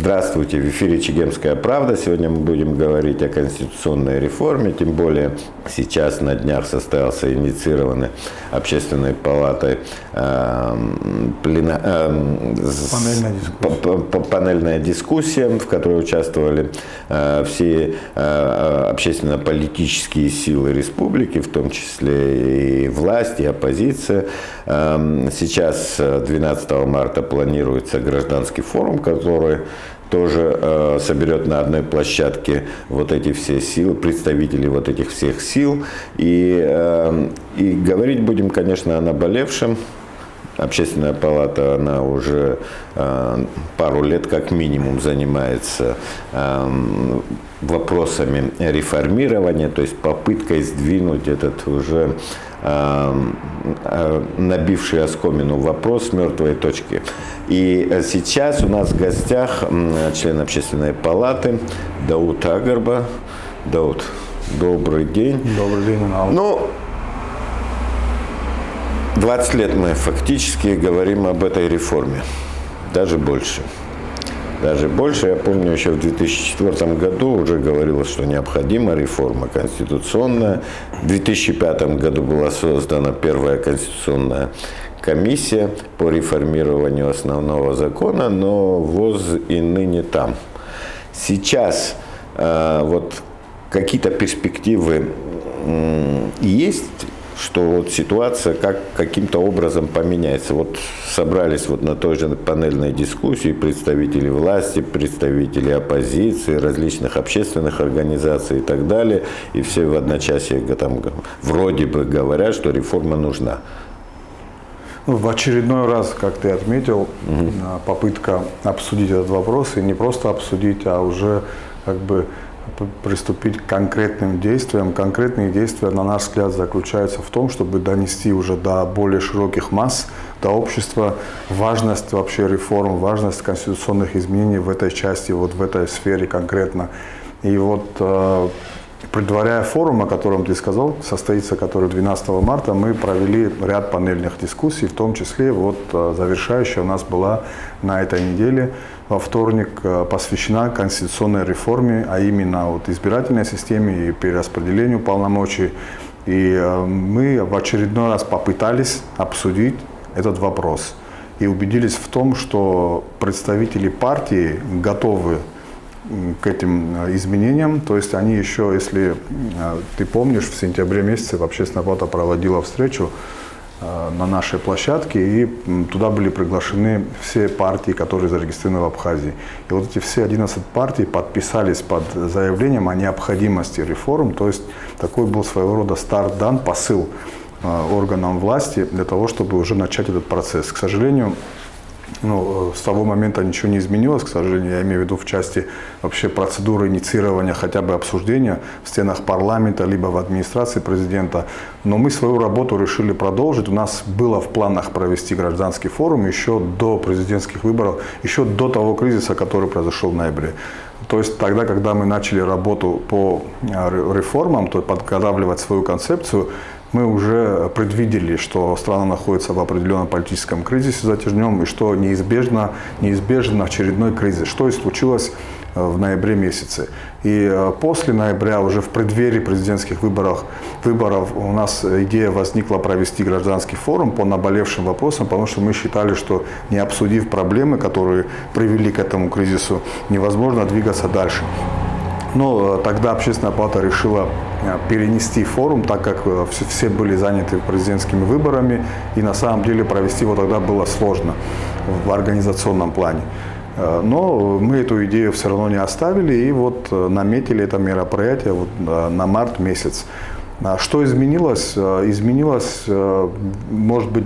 Здравствуйте, в эфире «Чегемская правда». Сегодня мы будем говорить о конституционной реформе, тем более сейчас на днях состоялся инициированный Общественной палатой панельная дискуссия, в которой участвовали все общественно-политические силы республики, в том числе и власть, и оппозиция. Сейчас 12 марта планируется гражданский форум, который тоже соберет на одной площадке вот эти все силы, представителей вот этих всех сил. И говорить будем, конечно, о наболевшем. Общественная палата, она уже пару лет как минимум занимается вопросами реформирования, то есть попыткой сдвинуть этот уже набивший оскомину вопрос с мертвой точки. И сейчас у нас в гостях член Общественной палаты Дауд Агарба. Дауд, добрый день. Добрый день, Инал. Ну, 20 лет мы фактически говорим об этой реформе, даже больше. Даже больше. Я помню, еще в 2004 году уже говорилось, что необходима реформа конституционная. В 2005 году была создана первая конституционная комиссия по реформированию основного закона, но ВОЗ и ныне там. Сейчас вот какие-то перспективы есть, что вот ситуация каким-то образом поменяется. Вот собрались вот на той же панельной дискуссии представители власти, представители оппозиции, различных общественных организаций и так далее. И все в одночасье там вроде бы говорят, что реформа нужна. В очередной раз, как ты отметил, попытка обсудить этот вопрос, и не просто обсудить, а уже как бы приступить к конкретным действиям. Конкретные действия, на наш взгляд, заключаются в том, чтобы донести уже до более широких масс, до общества важность вообще реформ, важность конституционных изменений в этой части, вот в этой сфере конкретно. И вот предваряя форум, о котором ты сказал, состоится который 12 марта, мы провели ряд панельных дискуссий, в том числе вот завершающая у нас была на этой неделе во вторник посвящена конституционной реформе, а именно вот избирательной системе и перераспределению полномочий. И мы в очередной раз попытались обсудить этот вопрос и убедились в том, что представители партии готовы к этим изменениям. То есть они еще, если ты помнишь, в сентябре месяце Общественная палата проводила встречу на нашей площадке, и туда были приглашены все партии, которые зарегистрированы в Абхазии. И вот эти все 11 партий подписались под заявлением о необходимости реформ, то есть такой был своего рода старт дан, посыл органам власти для того, чтобы уже начать этот процесс. К сожалению, с того момента ничего не изменилось, к сожалению, я имею в виду в части вообще процедуры инициирования, хотя бы обсуждения в стенах парламента, либо в администрации президента. Но мы свою работу решили продолжить. У нас было в планах провести гражданский форум еще до президентских выборов, еще до того кризиса, который произошел в ноябре. То есть тогда, когда мы начали работу по реформам, то подготавливать свою концепцию, мы уже предвидели, что страна находится в определенном политическом кризисе затяжном и что неизбежен очередной кризис, что и случилось в ноябре месяце. И после ноября, уже в преддверии президентских выборов у нас идея возникла провести гражданский форум по наболевшим вопросам, потому что мы считали, что не обсудив проблемы, которые привели к этому кризису, невозможно двигаться дальше. Но тогда Общественная палата решила перенести форум, так как все были заняты президентскими выборами, и на самом деле провести его тогда было сложно в организационном плане. Но мы эту идею все равно не оставили и вот наметили это мероприятие вот на март месяц. Что изменилось? Изменилось, может быть,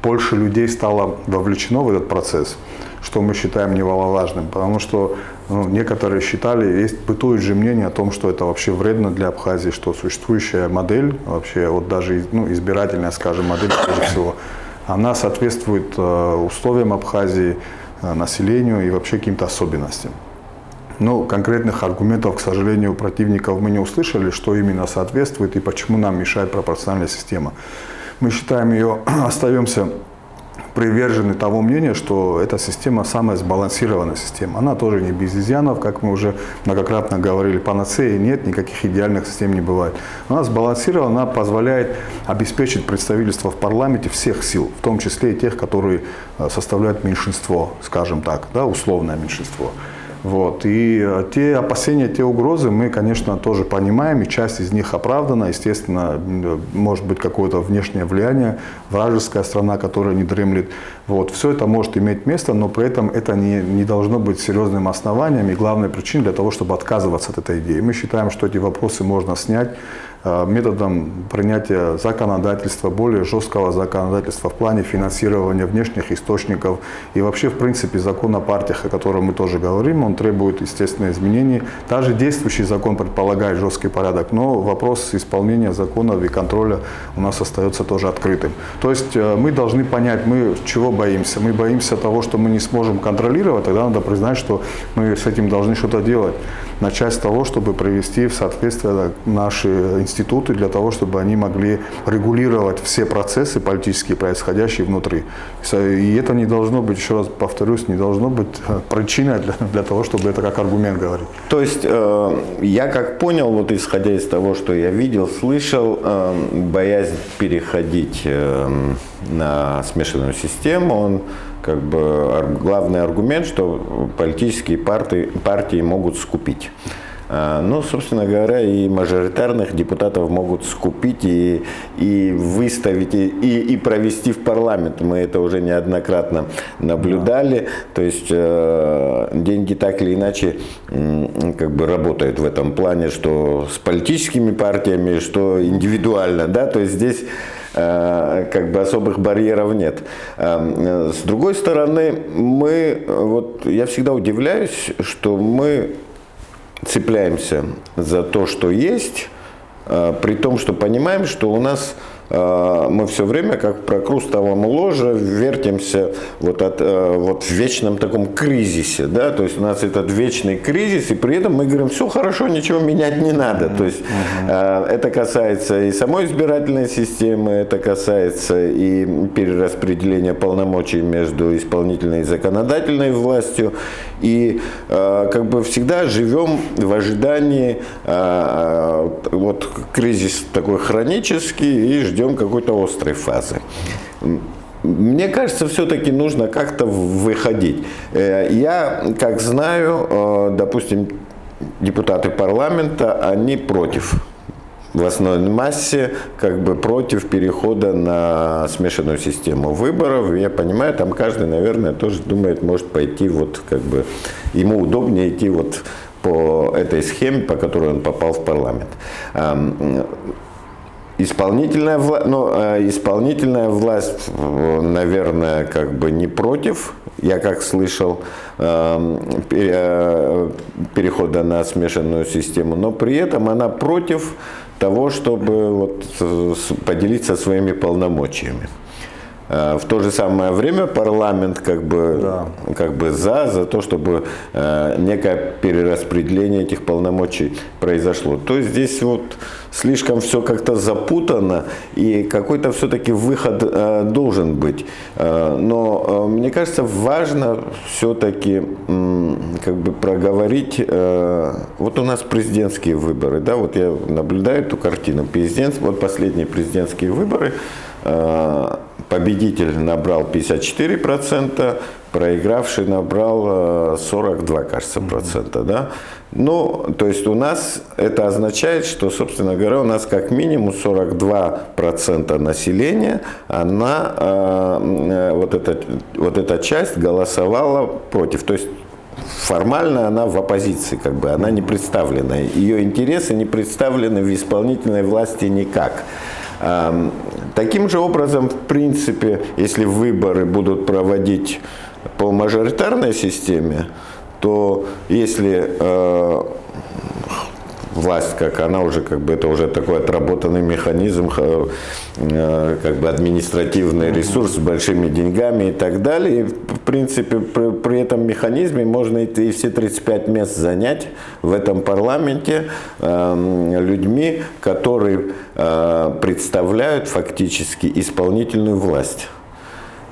больше людей стало вовлечено в этот процесс, что мы считаем немаловажным, потому что некоторые считали, бытует же мнение о том, что это вообще вредно для Абхазии, что существующая модель, вообще вот даже избирательная, скажем, модель, прежде всего, она соответствует условиям Абхазии, населению и вообще каким-то особенностям. Но конкретных аргументов, к сожалению, у противников мы не услышали, что именно соответствует и почему нам мешает пропорциональная система. Мы считаем ее, остаемся привержены того мнения, что эта система самая сбалансированная система. Она тоже не без изъянов, как мы уже многократно говорили, панацеи нет, никаких идеальных систем не бывает. Она сбалансирована, она позволяет обеспечить представительство в парламенте всех сил, в том числе и тех, которые составляют меньшинство, скажем так, да, условное меньшинство. Вот. И те опасения, те угрозы мы, конечно, тоже понимаем, и часть из них оправдана. Естественно, может быть какое-то внешнее влияние, вражеская страна, которая не дремлет. Вот. Все это может иметь место, но при этом это не должно быть серьезным основанием и главной причиной для того, чтобы отказываться от этой идеи. Мы считаем, что эти вопросы можно снять методом принятия законодательства, более жесткого законодательства в плане финансирования внешних источников. И вообще, в принципе, закон о партиях, о котором мы тоже говорим, он требует, естественно, изменений. Даже действующий закон предполагает жесткий порядок, но вопрос исполнения законов и контроля у нас остается тоже открытым. То есть мы должны понять, мы чего боимся. Мы боимся того, что мы не сможем контролировать, тогда надо признать, что мы с этим должны что-то делать. Начать с того, чтобы привести в соответствие наши институты для того, чтобы они могли регулировать все процессы политические, происходящие внутри. И это не должно быть, еще раз повторюсь, не должно быть причиной для того, чтобы это как аргумент говорить. То есть, я как понял, вот исходя из того, что я видел, слышал, боязнь переходить на смешанную систему, он как бы главный аргумент, что политические партии могут скупить. Ну, собственно говоря, и мажоритарных депутатов могут скупить и выставить, и провести в парламент. Мы это уже неоднократно наблюдали. Да. То есть деньги так или иначе как бы работают в этом плане, что с политическими партиями, что индивидуально. Да? То есть здесь как бы особых барьеров нет. С другой стороны, я всегда удивляюсь, что мы цепляемся за то, что есть, при том, что понимаем, что у нас мы все время, как в прокрустовом ложе, вертимся вот в вечном таком кризисе, да, то есть у нас этот вечный кризис, и при этом мы говорим, все хорошо, ничего менять не надо, то есть это касается и самой избирательной системы, это касается и перераспределения полномочий между исполнительной и законодательной властью, и как бы всегда живем в ожидании, вот кризис такой хронический, и ждем какой-то острой фазы. Мне кажется, все-таки нужно как-то выходить. Я, как знаю, допустим, депутаты парламента, они против, в основной массе, как бы против перехода на смешанную систему выборов. Я понимаю, там каждый, наверное, тоже думает, может пойти вот как бы, ему удобнее идти вот по этой схеме, по которой он попал в парламент. Исполнительная власть, наверное, как бы не против, я как слышал, перехода на смешанную систему, но при этом она против того, чтобы вот поделиться своими полномочиями. В то же самое время парламент как бы за то, чтобы некое перераспределение этих полномочий произошло. То есть здесь вот слишком все как-то запутано, и какой-то все-таки выход должен быть. Но мне кажется, важно все-таки как бы проговорить. Вот у нас президентские выборы, да, вот я наблюдаю эту картину. Вот последние президентские выборы. Победитель набрал 54%, проигравший набрал 42, кажется, процента, да. Ну, то есть у нас это означает, что, собственно говоря, у нас как минимум 42% населения, вот эта часть голосовала против. То есть формально она в оппозиции, как бы, она не представлена. Ее интересы не представлены в исполнительной власти никак. Таким же образом, в принципе, если выборы будут проводить по мажоритарной системе, то если власть, как она уже, как бы это уже такой отработанный механизм, как бы административный ресурс с большими деньгами и так далее. И, в принципе, при этом механизме можно и все 35 мест занять в этом парламенте людьми, которые представляют фактически исполнительную власть.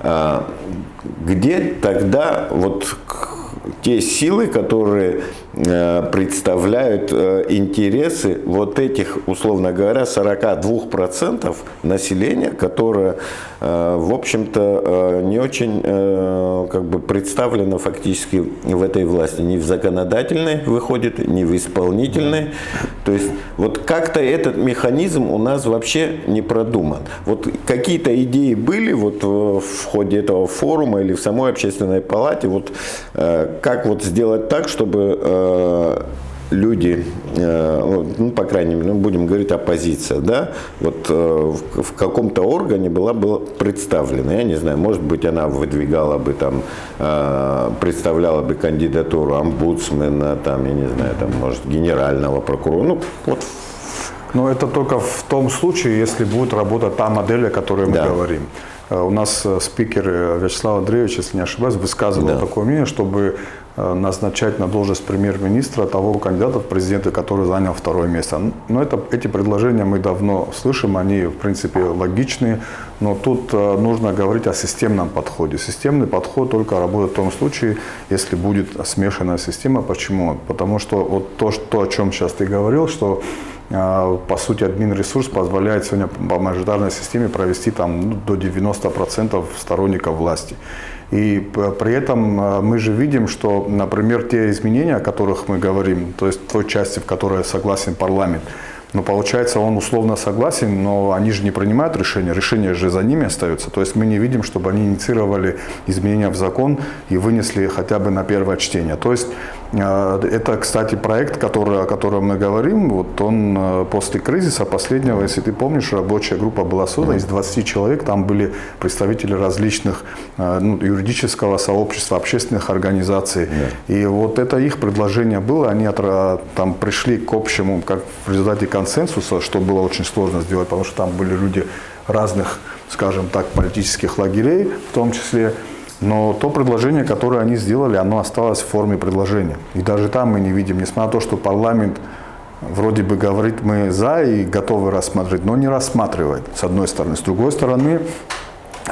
где тогда вот те силы, которые представляют интересы вот этих, условно говоря, 42% населения, которое, в общем-то, не очень как бы представлено фактически в этой власти. Ни в законодательной выходит, ни в исполнительной. То есть вот как-то этот механизм у нас вообще не продуман. Вот какие-то идеи были вот в ходе этого форума или в самой общественной палате, вот как вот сделать так, чтобы люди, ну, по крайней мере, ну, будем говорить оппозиция, да, вот в каком-то органе была представлена, я не знаю, может быть, она выдвигала бы там, представляла бы кандидатуру омбудсмена, там, я не знаю, там, может, генерального прокурора, ну, вот. Но это только в том случае, если будет работать та модель, о которой мы говорим. У нас спикер Вячеслав Андреевич, если не ошибаюсь, высказывал такое мнение, чтобы назначать на должность премьер-министра того кандидата в президенты, который занял второе место. Но эти предложения мы давно слышим, они в принципе логичны, но тут нужно говорить о системном подходе. Системный подход только работает в том случае, если будет смешанная система. Почему? Потому что вот то, о чем сейчас ты говорил, что по сути, админресурс позволяет сегодня по мажоритарной системе провести там, до 90% сторонников власти. И при этом мы же видим, что, например, те изменения, о которых мы говорим, то есть той части, в которой согласен парламент, но получается, он условно согласен, но они же не принимают решения, решение же за ними остается. То есть мы не видим, чтобы они инициировали изменения в закон и вынесли хотя бы на первое чтение. То есть это, кстати, проект, о котором мы говорим, вот он после кризиса последнего, если ты помнишь, рабочая группа была создана, из 20 человек, там были представители различных юридического сообщества, общественных организаций. И вот это их предложение было, они там пришли к общему, как в результате консенсуса, что было очень сложно сделать, потому что там были люди разных, скажем так, политических лагерей в том числе. Но то предложение, которое они сделали, оно осталось в форме предложения. И даже там мы не видим, несмотря на то, что парламент вроде бы говорит, мы за и готовы рассмотреть, но не рассматривает, с одной стороны. С другой стороны,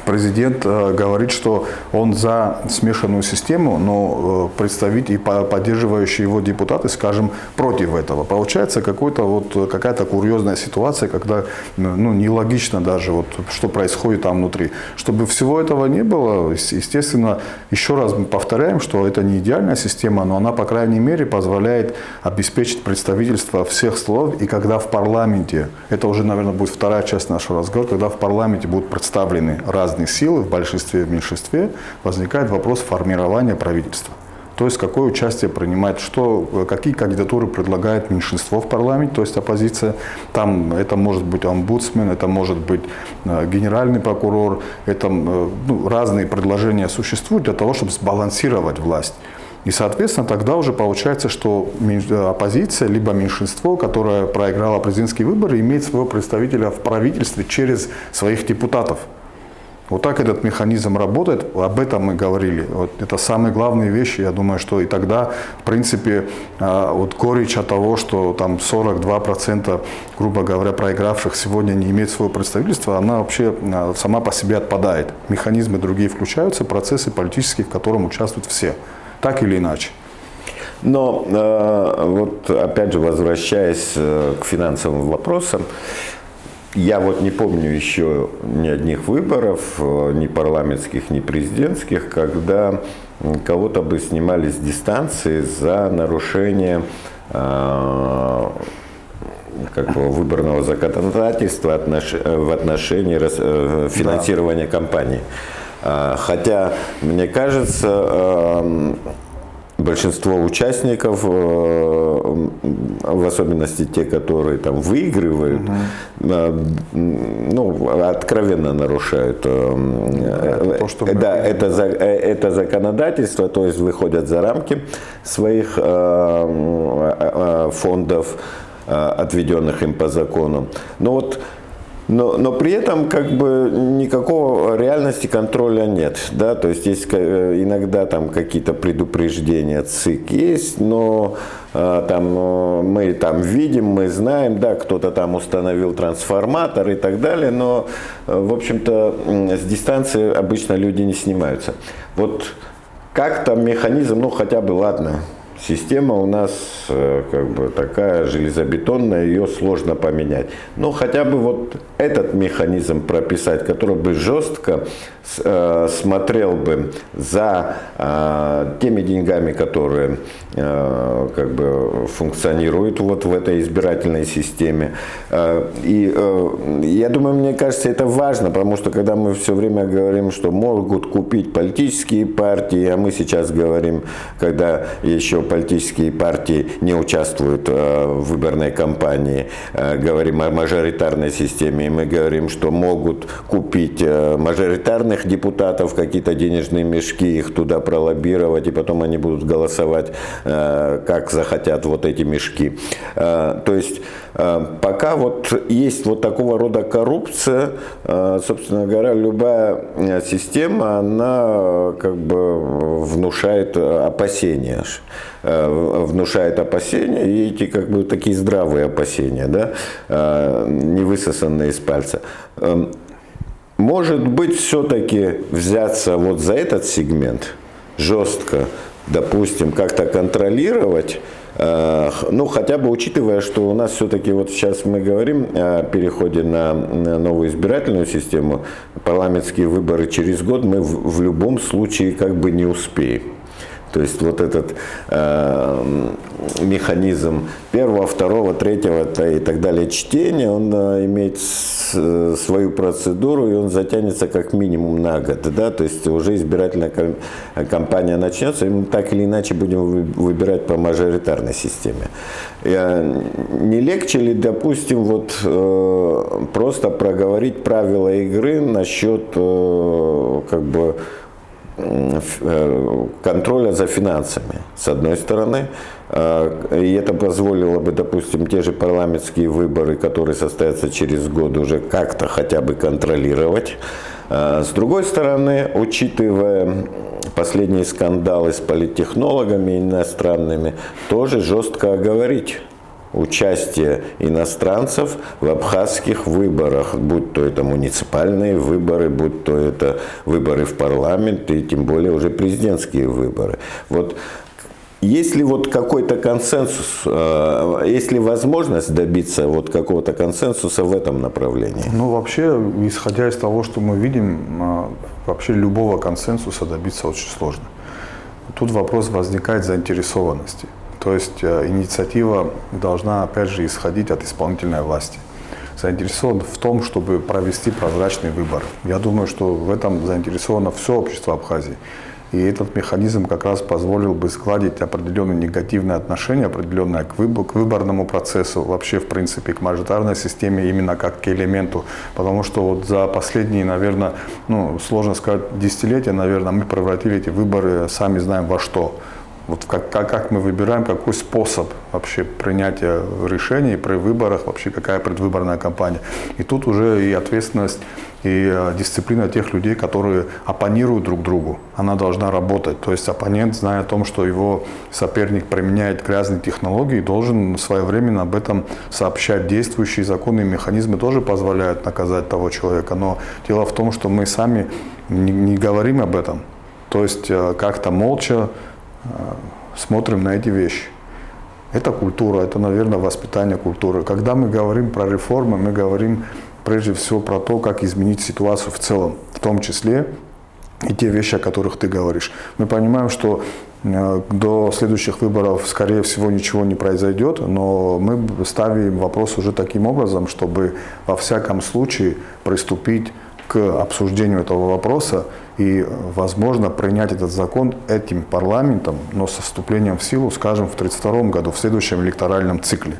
президент говорит, что он за смешанную систему, но представители и поддерживающие его депутаты, скажем, против этого. Получается какая-то курьезная ситуация, когда нелогично даже, вот, что происходит там внутри. Чтобы всего этого не было, естественно, еще раз мы повторяем, что это не идеальная система, но она, по крайней мере, позволяет обеспечить представительство всех слоев. И когда в парламенте, это уже, наверное, будет вторая часть нашего разговора, когда в парламенте будут представлены разные силы в большинстве и в меньшинстве, возникает вопрос формирования правительства. То есть какое участие принимает, какие кандидатуры предлагает меньшинство в парламенте, то есть оппозиция. Там это может быть омбудсмен, это может быть генеральный прокурор, это разные предложения существуют для того, чтобы сбалансировать власть. И, соответственно, тогда уже получается, что оппозиция, либо меньшинство, которое проиграло президентские выборы, имеет своего представителя в правительстве через своих депутатов. Вот так этот механизм работает, об этом мы говорили. Вот это самые главные вещи, я думаю, что и тогда, в принципе, вот горечь от того, что там 42%, грубо говоря, проигравших сегодня не имеют своего представительства, она вообще сама по себе отпадает. Механизмы другие включаются, процессы политические, в котором участвуют все, так или иначе. Но вот опять же, возвращаясь к финансовым вопросам, я вот не помню еще ни одних выборов, ни парламентских, ни президентских, когда кого-то бы снимали с дистанции за нарушение выборного законодательства в отношении финансирования кампании. Хотя, мне кажется, большинство участников, в особенности те, которые там выигрывают, откровенно нарушают это законодательство, то есть выходят за рамки своих фондов, отведенных им по закону. Но вот Но при этом как бы никакого реальности контроля нет, да, то есть иногда там какие-то предупреждения ЦИК есть, но там мы там видим, мы знаем, да, кто-то там установил трансформатор и так далее, но в общем-то с дистанции обычно люди не снимаются. Вот как там механизм, ну хотя бы ладно. Система у нас как бы такая железобетонная, ее сложно поменять. Но хотя бы вот этот механизм прописать, который бы жестко смотрел бы за теми деньгами, которые как бы функционируют вот в этой избирательной системе. И я думаю, мне кажется, это важно, потому что когда мы все время говорим, что могут купить политические партии, а мы сейчас говорим, когда еще политические партии не участвуют в выборной кампании, говорим о мажоритарной системе, и мы говорим, что могут купить мажоритарных депутатов, какие-то денежные мешки, их туда пролоббировать, и потом они будут голосовать, как захотят вот эти мешки. То есть пока вот есть вот такого рода коррупция, собственно говоря, любая система, она как бы внушает опасения. И эти как бы такие здравые опасения, да, не высосанные из пальца. Может быть, все-таки взяться вот за этот сегмент жестко, допустим, как-то контролировать, ну, хотя бы учитывая, что у нас все-таки вот сейчас мы говорим о переходе на новую избирательную систему, парламентские выборы через год мы в любом случае как бы не успеем. То есть вот этот механизм первого, второго, третьего и так далее чтения, он имеет свою процедуру, и он затянется как минимум на год. Да? То есть уже избирательная кампания начнется, и мы так или иначе будем выбирать по мажоритарной системе. Не легче ли, допустим, вот просто проговорить правила игры насчет как бы контроля за финансами, с одной стороны, и это позволило бы, допустим, те же парламентские выборы, которые состоятся через год, уже как-то хотя бы контролировать. С другой стороны, учитывая последние скандалы с политтехнологами иностранными, тоже жестко оговорить участие иностранцев в абхазских выборах, будь то это муниципальные выборы, будь то это выборы в парламент и тем более уже президентские выборы. Вот есть ли вот какой-то консенсус, есть ли возможность добиться вот какого-то консенсуса в этом направлении? Ну, вообще, исходя из того, что мы видим, вообще любого консенсуса добиться очень сложно. Тут вопрос возникает заинтересованности. То есть инициатива должна, опять же, исходить от исполнительной власти. Заинтересован в том, чтобы провести прозрачный выбор. Я думаю, что в этом заинтересовано все общество Абхазии. И этот механизм как раз позволил бы сгладить определенные негативные отношения, определенные к выборному процессу, вообще, в принципе, к мажоритарной системе именно как к элементу. Потому что вот за последние, наверное, ну, сложно сказать, десятилетия, наверное, мы превратили эти выборы, сами знаем во что. Вот как мы выбираем, какой способ вообще принятия решений при выборах, вообще какая предвыборная кампания. И тут уже и ответственность, и дисциплина тех людей, которые оппонируют друг другу, она должна работать. То есть оппонент, зная о том, что его соперник применяет грязные технологии, должен своевременно об этом сообщать. Действующие законы и механизмы тоже позволяют наказать того человека. Но дело в том, что мы сами не говорим об этом. То есть как-то молча смотрим на эти вещи. Это культура, это, наверное, воспитание культуры. Когда мы говорим про реформы, мы говорим прежде всего про то, как изменить ситуацию в целом, в том числе и те вещи, о которых ты говоришь. Мы понимаем, что до следующих выборов, скорее всего, ничего не произойдет, но мы ставим вопрос уже таким образом, чтобы во всяком случае приступить к обсуждению этого вопроса и, возможно, принять этот закон этим парламентом, но со вступлением в силу, скажем, в 1932 году, в следующем электоральном цикле.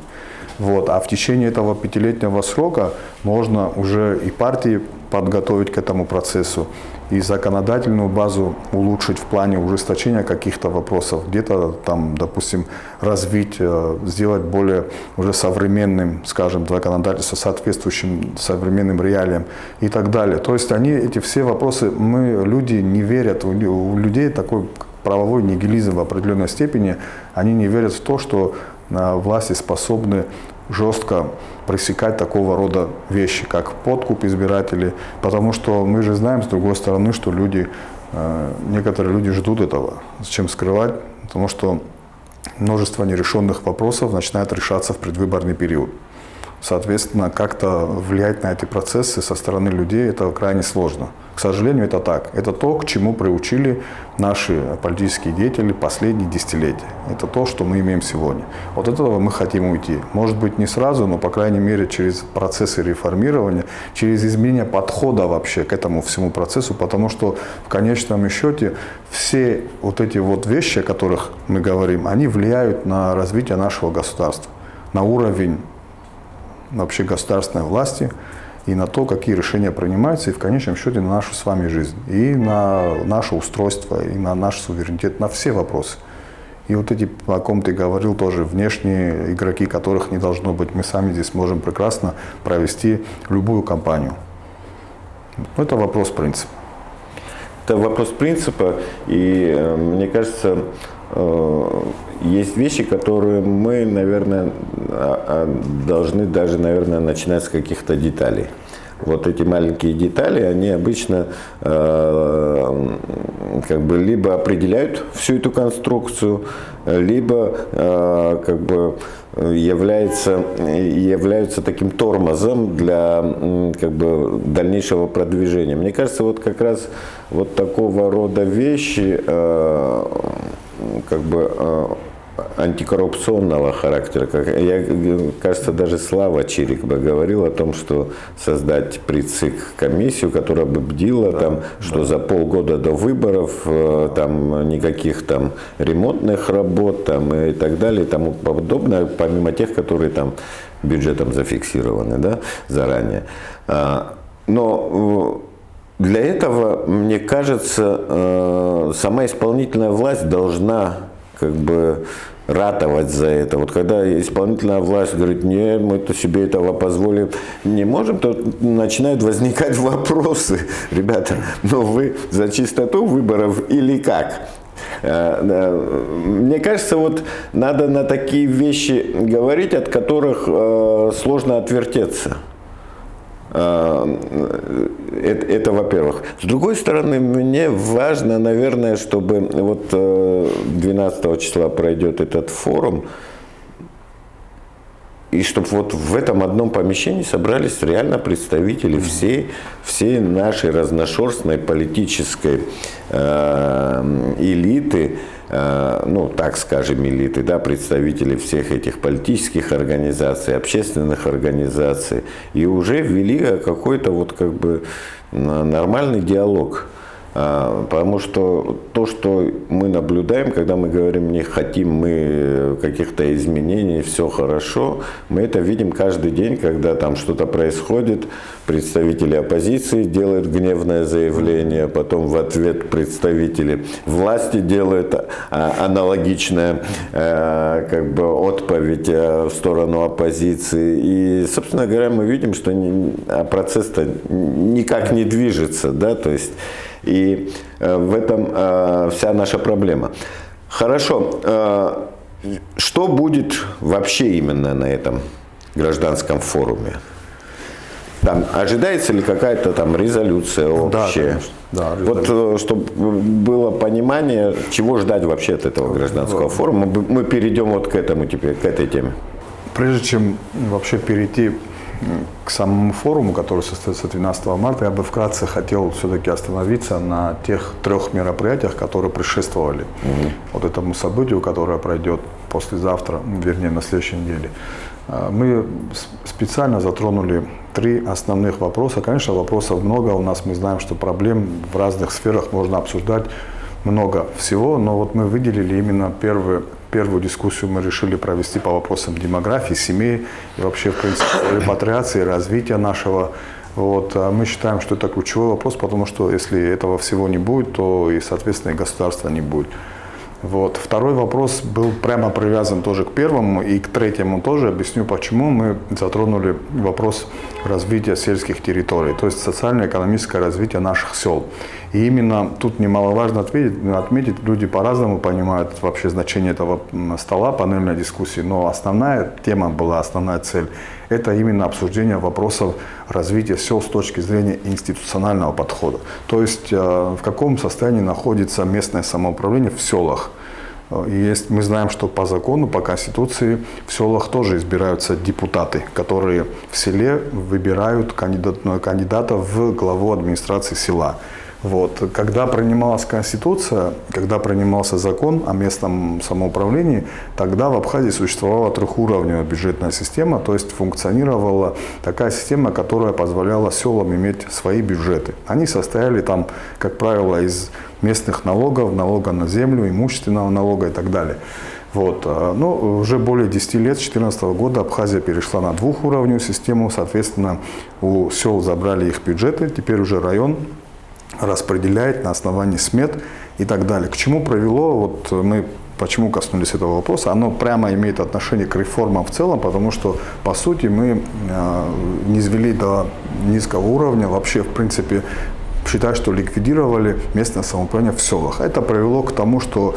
Вот. А в течение этого пятилетнего срока можно уже и партии подготовить к этому процессу, и законодательную базу улучшить в плане ужесточения каких-то вопросов, где-то там, допустим, развить, сделать более уже современным, скажем, законодательство, соответствующим современным реалиям и так далее. То есть эти все вопросы, люди не верят, у людей такой правовой нигилизм в определенной степени, они не верят в то, что власти способны жестко пресекать такого рода вещи, как подкуп избирателей, потому что мы же знаем, с другой стороны, что некоторые люди ждут этого. Зачем скрывать? Потому что множество нерешенных вопросов начинает решаться в предвыборный период. Соответственно, как-то влиять на эти процессы со стороны людей это крайне сложно. К сожалению, это так. Это то, к чему приучили наши политические деятели последние десятилетия. Это то, что мы имеем сегодня. От этого мы хотим уйти. Может быть, не сразу, но, по крайней мере, через процессы реформирования, через изменение подхода вообще к этому всему процессу, потому что в конечном счете все вот эти вот вещи, о которых мы говорим, они влияют на развитие нашего государства, на уровень вообще государственной власти и на то, какие решения принимаются, и в конечном счете на нашу с вами жизнь, и на наше устройство, и на наш суверенитет, на все вопросы. И вот эти, о ком ты говорил, тоже внешние игроки, которых не должно быть, мы сами здесь можем прекрасно провести любую кампанию. Это вопрос принципа. Это вопрос принципа, и мне кажется, есть вещи, которые мы, наверное, должны даже, наверное, начинать с каких-то деталей. Вот эти маленькие детали, они обычно как бы либо определяют всю эту конструкцию, либо как бы являются таким тормозом для как бы дальнейшего продвижения. Мне кажется, вот как раз вот такого рода вещи как бы антикоррупционного характера. Кажется, даже Слава Чирик бы говорил о том, что создать при ЦИК комиссию, которая бы бдила, что за полгода до выборов там никаких там ремонтных работ и так далее и тому подобное, помимо тех, которые там бюджетом зафиксированы, да, заранее. Но для этого, мне кажется, сама исполнительная власть должна как бы ратовать за это. Вот когда исполнительная власть говорит, нет, мы-то себе этого позволить не можем, то начинают возникать вопросы. Ребята, но вы за чистоту выборов или как? Мне кажется, вот надо на такие вещи говорить, от которых сложно отвертеться. Это во-первых. С другой стороны, мне важно, наверное, чтобы вот 12 числа пройдет этот форум, и чтобы вот в этом одном помещении собрались реально представители всей нашей разношерстной политической элиты, ну, так скажем, элиты, да, представители всех этих политических организаций, общественных организаций, и уже ввели какой-то вот как бы нормальный диалог. Потому что то, что мы наблюдаем, когда мы говорим, не хотим мы каких-то изменений, все хорошо, мы это видим каждый день, когда там что-то происходит, представители оппозиции делают гневное заявление, потом в ответ представители власти делают аналогичное как бы отповедь в сторону оппозиции. И, собственно говоря, мы видим, что процесс-то никак не движется, да, то есть. И в этом вся наша проблема. Хорошо. Что будет вообще именно на этом гражданском форуме? Там ожидается ли какая-то там резолюция общая? Да, вот чтобы было понимание, чего ждать вообще от этого гражданского форума. Мы перейдем вот к этому теперь, к этой теме. Прежде чем вообще перейти к самому форуму, который состоится 12 марта, я бы вкратце хотел все-таки остановиться на тех 3 мероприятиях, которые предшествовали вот этому событию, которое пройдет послезавтра, вернее на следующей неделе. Мы специально затронули 3 основных вопроса. Конечно, вопросов много у нас, мы знаем, что проблем в разных сферах можно обсуждать много всего, но вот мы выделили именно первую дискуссию мы решили провести по вопросам демографии, семей и вообще, в принципе, репатриации, развития нашего Вот. А мы считаем, что это ключевой вопрос, потому что если этого всего не будет, то и, соответственно, и государства не будет. Вот. Второй вопрос был прямо привязан тоже к первому и к третьему тоже. Объясню, почему мы затронули вопрос развития сельских территорий, то есть социально-экономическое развитие наших сел. И именно тут немаловажно отметить, люди по-разному понимают вообще значение этого стола, панельной дискуссии, но основная тема была, основная цель – это именно обсуждение вопросов развития сел с точки зрения институционального подхода. То есть в каком состоянии находится местное самоуправление в селах. Мы знаем, что по закону, по Конституции в селах тоже избираются депутаты, которые в селе выбирают кандидата в главу администрации села. Вот. Когда принималась Конституция, когда принимался закон о местном самоуправлении, тогда в Абхазии существовала трехуровневая бюджетная система, то есть функционировала такая система, которая позволяла селам иметь свои бюджеты. Они состояли там, как правило, из местных налогов, налога на землю, имущественного налога и так далее. Вот. Но уже более 10 лет, с 2014 года, Абхазия перешла на двухуровневую систему, соответственно, у сел забрали их бюджеты, теперь уже район распределяет на основании смет и так далее. К чему привело, вот мы почему коснулись этого вопроса, оно прямо имеет отношение к реформам в целом, потому что, по сути, мы низвели до низкого уровня, вообще, в принципе, считаю, что ликвидировали местное самоуправление в селах. Это привело к тому, что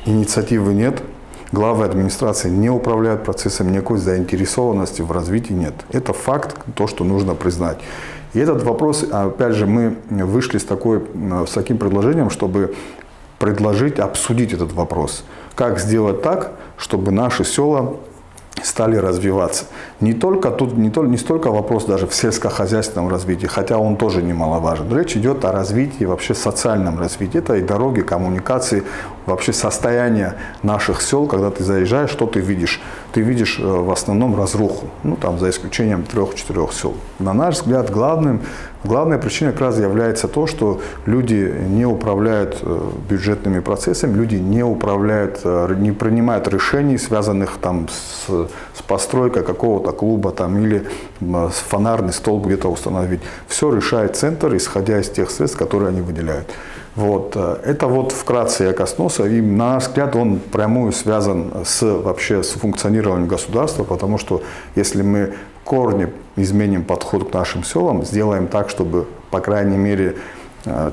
инициативы нет, главы администрации не управляют процессом, никакой заинтересованности в развитии нет. Это факт, то, что нужно признать. И этот вопрос, опять же, мы вышли с таким предложением, чтобы предложить, обсудить этот вопрос. Как сделать так, чтобы наши села стали развиваться. Не столько вопрос даже в сельскохозяйственном развитии, хотя он тоже немаловажен. Речь идет о развитии, вообще социальном развитии. Это и дороги, коммуникации, вообще состояние наших сел, когда ты заезжаешь, что ты видишь? Ты видишь в основном разруху, там, за исключением 3-4 сел. На наш взгляд, главная причина как раз является то, что люди не управляют бюджетными процессами, люди не принимают решений, связанных там с постройкой какого-то клуба там, или фонарный столб где-то установить. Все решает центр, исходя из тех средств, которые они выделяют. Вот. Это вот вкратце я коснулся, и на наш взгляд он прямую связан вообще с функционированием государства, потому что если мы в корне изменим подход к нашим селам, сделаем так, чтобы, по крайней мере,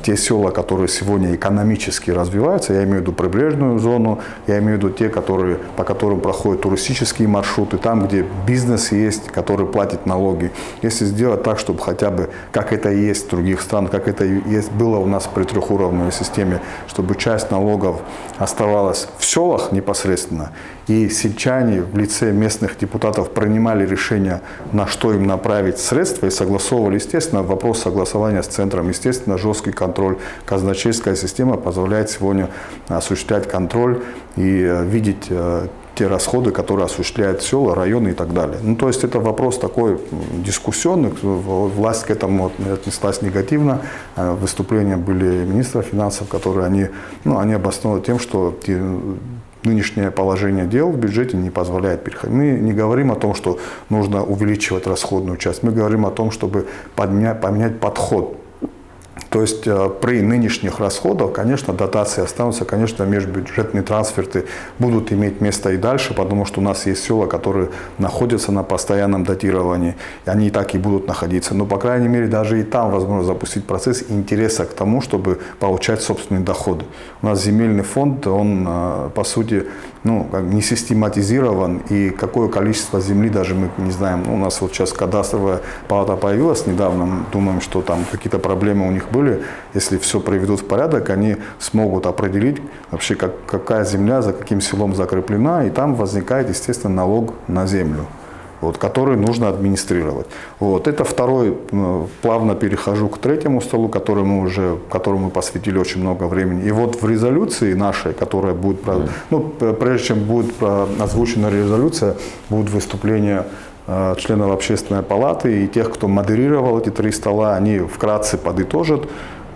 те села, которые сегодня экономически развиваются, я имею в виду прибрежную зону, я имею в виду те, по которым проходят туристические маршруты, там, где бизнес есть, который платит налоги. Если сделать так, чтобы хотя бы, как это и есть в других странах, как это и было у нас при трехуровневой системе, чтобы часть налогов оставалась в селах непосредственно, и сельчане в лице местных депутатов принимали решение, на что им направить средства, и согласовывали, естественно, вопрос согласования с центром, естественно, жесткий контроль. Казначейская система позволяет сегодня осуществлять контроль и видеть те расходы, которые осуществляют села, районы и так далее. То есть это вопрос такой дискуссионный, власть к этому отнеслась негативно. Выступления были министра финансов, которые они обоснованы тем, что нынешнее положение дел в бюджете не позволяет переходить. Мы не говорим о том, что нужно увеличивать расходную часть, мы говорим о том, чтобы поменять подход. То есть при нынешних расходах, конечно, дотации останутся, конечно, межбюджетные трансферты будут иметь место и дальше, потому что у нас есть села, которые находятся на постоянном датировании, и они и так и будут находиться. Но, по крайней мере, даже и там возможно запустить процесс интереса к тому, чтобы получать собственные доходы. У нас земельный фонд, он, по сути, не систематизирован, и какое количество земли даже мы не знаем. У нас вот сейчас кадастровая палата появилась недавно, мы думаем, что там какие-то проблемы у них были. Если все приведут в порядок, они смогут определить вообще, какая земля за каким селом закреплена, и там возникает, естественно, налог на землю, который нужно администрировать. Это второй, плавно перехожу к третьему столу, которому мы посвятили очень много времени. И в резолюции нашей, которая будет, прежде чем будет озвучена резолюция, будут выступления членов Общественной палаты и тех, кто модерировал эти 3 стола, они вкратце подытожат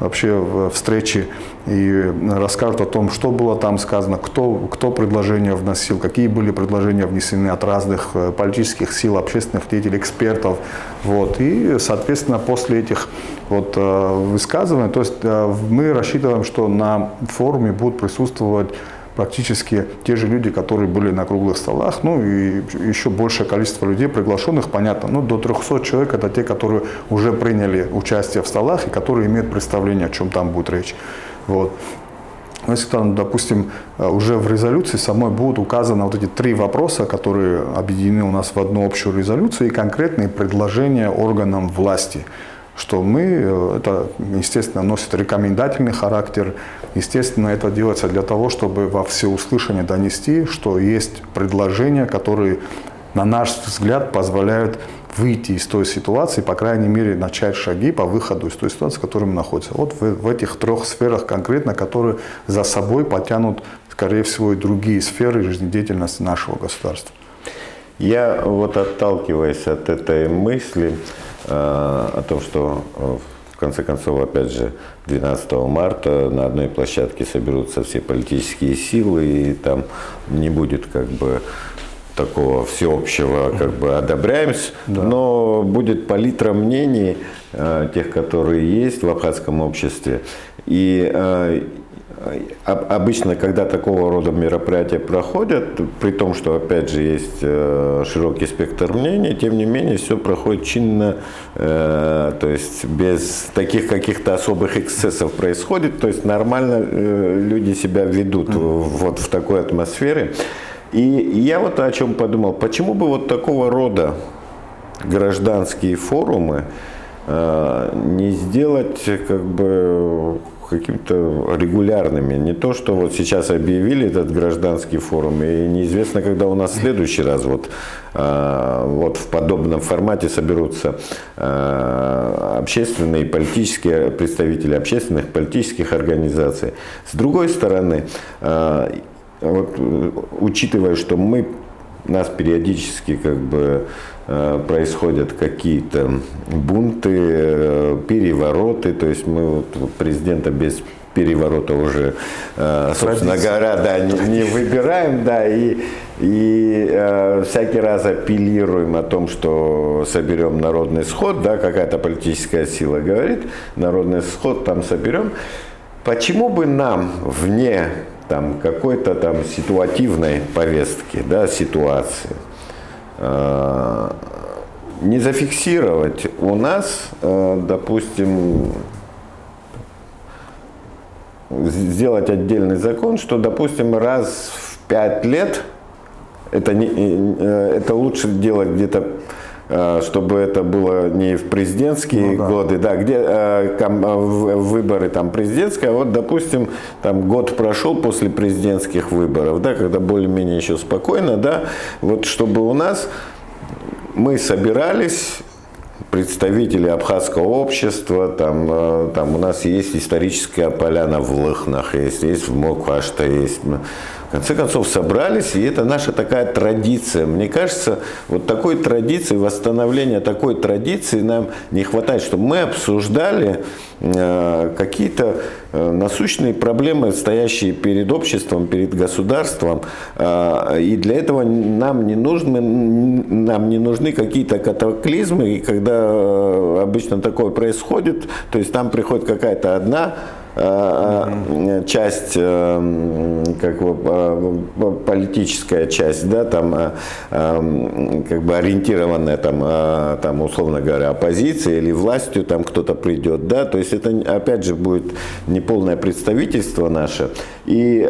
вообще встречи и расскажут о том, что было там сказано, кто предложения вносил, какие были предложения внесены от разных политических сил, общественных деятелей, экспертов. Вот. И, соответственно, после этих вот высказываний, то есть мы рассчитываем, что на форуме будут присутствовать практически те же люди, которые были на круглых столах, ну и еще большее количество людей, приглашенных, понятно, ну до 300 человек, это те, которые уже приняли участие в столах и которые имеют представление, о чем там будет речь. Вот. Если там, допустим, уже в резолюции самой будут указаны вот эти 3 вопроса, которые объединены у нас в одну общую резолюцию, и конкретные предложения органам власти, что это, естественно, носит рекомендательный характер. Естественно, это делается для того, чтобы во всеуслышание донести, что есть предложения, которые, на наш взгляд, позволяют выйти из той ситуации, по крайней мере, начать шаги по выходу из той ситуации, в которой мы находимся. Вот в этих 3 сферах конкретно, которые за собой потянут, скорее всего, и другие сферы жизнедеятельности нашего государства. Я вот, отталкиваясь от этой мысли, о том, что в конце концов, опять же, 12 марта на одной площадке соберутся все политические силы, и там не будет как бы такого всеобщего как бы одобряемся, да. Но будет палитра мнений тех, которые есть в абхазском обществе. И обычно, когда такого рода мероприятия проходят, при том, что, опять же, есть широкий спектр мнений, тем не менее, все проходит чинно, то есть без таких каких-то особых эксцессов происходит, то есть нормально люди себя ведут вот в такой атмосфере. И я вот о чем подумал, почему бы вот такого рода гражданские форумы не сделать как бы какими-то регулярными. Не то, что вот сейчас объявили этот гражданский форум, и неизвестно, когда у нас в следующий раз вот в подобном формате соберутся общественные и политические представители общественных политических организаций. С другой стороны, вот, учитывая, что у нас периодически как бы происходят какие-то бунты, перевороты, то есть мы вот президента без переворота уже, собственно говоря, да, не выбираем, да, и всякий раз апеллируем о том, что соберем народный сход, да, какая-то политическая сила говорит, народный сход там соберем. Почему бы нам вне там какой-то там ситуативной повестки, да, ситуации, не зафиксировать у нас, допустим, сделать отдельный закон, что, допустим, раз в 5 лет, это лучше делать где-то, чтобы это было не в президентские годы, да, где выборы там президентские, а вот, допустим, там год прошел после президентских выборов, да, когда более-менее еще спокойно, да, вот чтобы у нас мы собирались, представители абхазского общества, там у нас есть историческая поляна в Лыхнах, есть в Мокваште, есть. В конце концов собрались, и это наша такая традиция. Мне кажется, вот такой традиции, восстановления такой традиции нам не хватает, чтобы мы обсуждали какие-то насущные проблемы, стоящие перед обществом, перед государством. И для этого нам не нужны какие-то катаклизмы. И когда обычно такое происходит, то есть там приходит какая-то одна часть, как бы политическая часть, да, там как бы ориентированная там условно говоря оппозицией или властью, там кто-то придет, да, то есть это опять же будет неполное представительство наше, и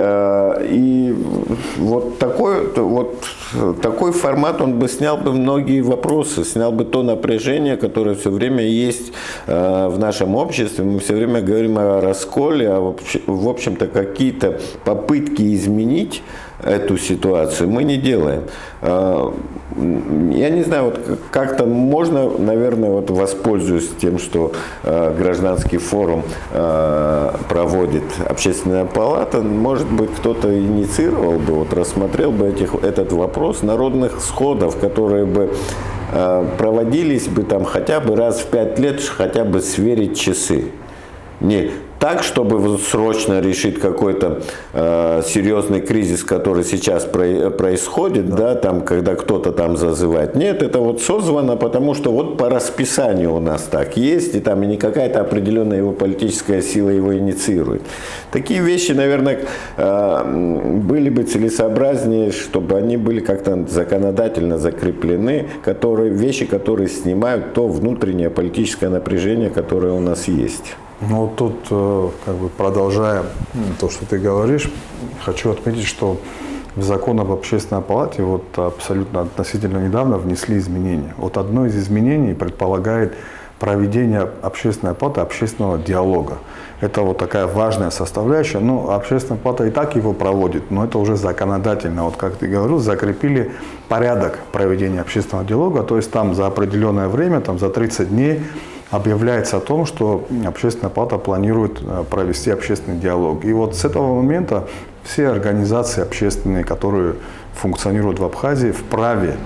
вот такой формат, он бы снял бы многие вопросы, снял бы то напряжение, которое все время есть в нашем обществе. Мы все время говорим о расколе, а в общем-то какие-то попытки изменить эту ситуацию мы не делаем. Я не знаю, вот как-то можно, наверное, вот воспользуюсь тем, что гражданский форум проводит Общественная палата, может быть, кто-то инициировал бы, вот рассмотрел бы этот вопрос народных сходов, которые бы проводились бы там хотя бы раз в 5 лет, хотя бы сверить часы. Не так, чтобы вот срочно решить какой-то серьезный кризис, который сейчас происходит, да, там, когда кто-то там зазывает. Нет, это вот созвано, потому что вот по расписанию у нас так есть, и там и не какая-то определенная его политическая сила его инициирует. Такие вещи, наверное, были бы целесообразнее, чтобы они были как-то законодательно закреплены, вещи, которые снимают то внутреннее политическое напряжение, которое у нас есть. Ну, тут, как бы продолжая то, что ты говоришь, хочу отметить, что в закон об общественной палате вот абсолютно относительно недавно внесли изменения. Вот одно из изменений предполагает проведение общественной палаты, общественного диалога. Это вот такая важная составляющая. Ну, общественная палата и так его проводит, но это уже законодательно. Вот как ты говорил, закрепили порядок проведения общественного диалога, то есть там за определенное время, там за 30 дней, объявляется о том, что общественная палата планирует провести общественный диалог. И вот с этого момента все организации общественные, которые функционируют в Абхазии, вправе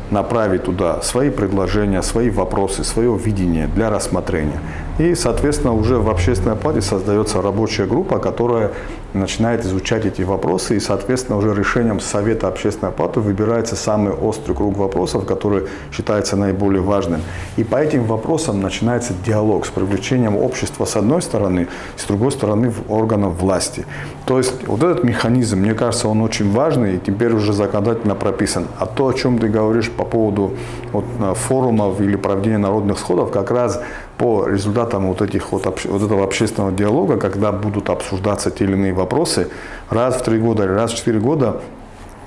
направить туда свои предложения, свои вопросы, свое видение для рассмотрения. И, соответственно, уже в общественной палате создается рабочая группа, которая начинает изучать эти вопросы, и, соответственно, уже решением Совета общественной палаты выбирается самый острый круг вопросов, который считается наиболее важным. И по этим вопросам начинается диалог с привлечением общества с одной стороны, с другой стороны органов власти. То есть вот этот механизм, мне кажется, он очень важный и теперь уже законодательно прописан. А то, о чем ты говоришь по поводу вот, форумов или проведения народных сходов, как раз по результатам вот этого общественного диалога, когда будут обсуждаться те или иные вопросы, раз в 3 года или раз в 4 года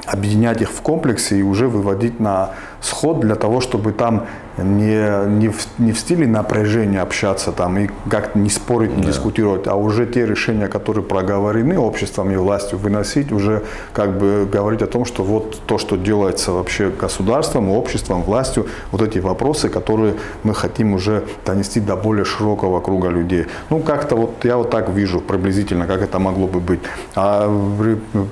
объединять их в комплексе и уже выводить на сход для того, чтобы там не в стиле напряжения общаться там, и как-то не спорить, не дискутировать, а уже те решения, которые проговорены обществом и властью, выносить, уже как бы говорить о том, что вот то, что делается вообще государством, обществом, властью, вот эти вопросы, которые мы хотим уже донести до более широкого круга людей. Ну, как-то вот я вот так вижу приблизительно, как это могло бы быть. А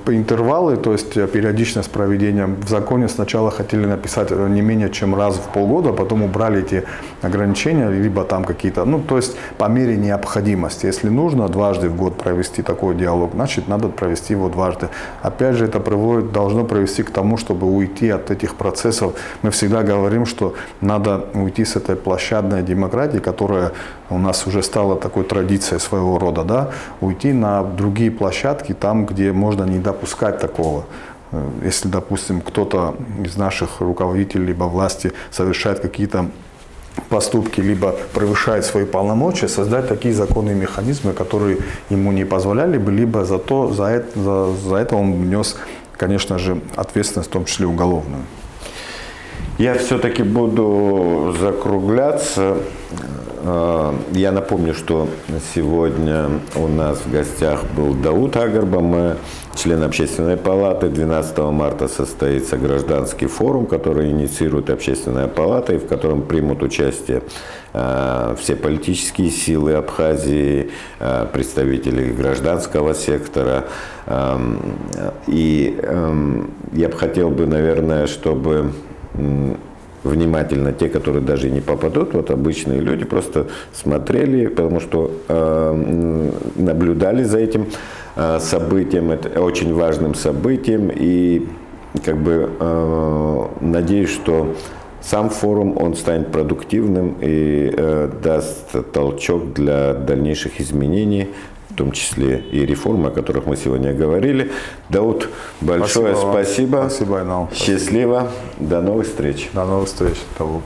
интервалы, то есть периодичность проведения, в законе сначала хотели написать не менее чем раз в полгода, потом убрали эти ограничения, либо там какие-то, ну, то есть по мере необходимости. Если нужно дважды в год провести такой диалог, значит, надо провести его дважды. Опять же, это должно привести к тому, чтобы уйти от этих процессов. Мы всегда говорим, что надо уйти с этой площадной демократии, которая у нас уже стала такой традицией своего рода, да, уйти на другие площадки, там, где можно не допускать такого. Если, допустим, кто-то из наших руководителей либо власти совершает какие-то поступки, либо превышает свои полномочия, создать такие законные механизмы, которые ему не позволяли бы, либо за это он внес, конечно же, ответственность, в том числе уголовную. Я все-таки буду закругляться. Я напомню, что сегодня у нас в гостях был Дауд Агарбамэ, член Общественной палаты. 12 марта состоится гражданский форум, который инициирует Общественная палата, и в котором примут участие все политические силы Абхазии, представители гражданского сектора. И я бы хотел, наверное, чтобы внимательно те, которые даже не попадут, вот обычные люди, просто смотрели, потому что наблюдали за этим событием, это очень важным событием, и как бы надеюсь, что сам форум, он станет продуктивным и даст толчок для дальнейших изменений, в том числе и реформы, о которых мы сегодня говорили. Дауд, большое спасибо. Спасибо, Айнал. Счастливо. До новых встреч. До новых встреч. Дауд.